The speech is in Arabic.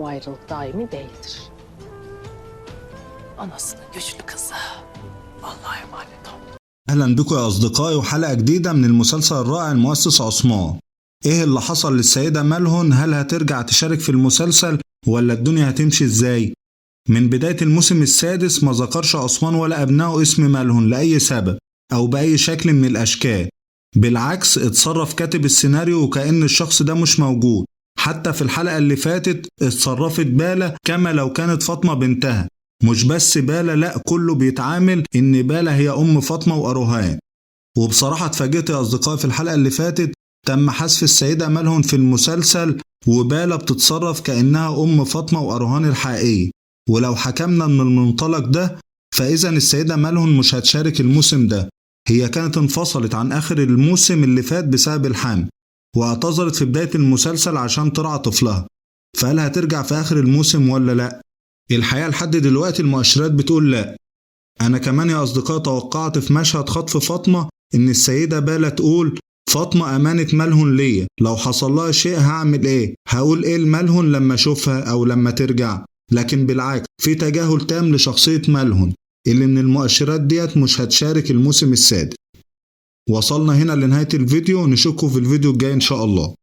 bu ayrılık daimi değildir. Anasının güçlü kızı. Allah'a emanet ol. أهلا بكم يا أصدقائي وحلقة جديدة من المسلسل الرائع المؤسس عثمان. إيه اللي حصل للسيدة ملهون؟ هل هترجع تشارك في المسلسل ولا الدنيا هتمشي إزاي؟ من بداية الموسم السادس ما ذكرش عثمان ولا أبنائه اسم ملهون لأي سبب أو بأي شكل من الأشكال، بالعكس اتصرف كاتب السيناريو وكأن الشخص ده مش موجود. حتى في الحلقة اللي فاتت اتصرفت بالا كما لو كانت فاطمة بنتها، مش بس بالا لأ، كله بيتعامل إن بالا هي أم فاطمة وأروهان. وبصراحة اتفاجئت يا أصدقائي في الحلقة اللي فاتت تم حذف السيدة ملهون في المسلسل وبالا بتتصرف كأنها أم فاطمة وأروهان الحقيقية. ولو حكمنا من المنطلق ده فإذا السيدة ملهون مش هتشارك الموسم ده، هي كانت انفصلت عن آخر الموسم اللي فات بسبب الحمل واعتذرت في بداية المسلسل عشان ترعى طفلها، فهل هترجع في آخر الموسم ولا لأ؟ الحقيقة لحد دلوقتي المؤشرات بتقول لأ. أنا كمان يا أصدقائي توقعت في مشهد خطف فاطمة إن السيدة بالا تقول فاطمة أمانة ملهون ليا، لو حصل لها شيء هعمل إيه؟ هقول إيه لملهون لما أشوفها أو لما ترجع؟ لكن بالعكس في تجاهل تام لشخصية ملهون اللي من المؤشرات ديت مش هتشارك الموسم السادس. وصلنا هنا لنهاية الفيديو، نشوفكم في الفيديو الجاي إن شاء الله.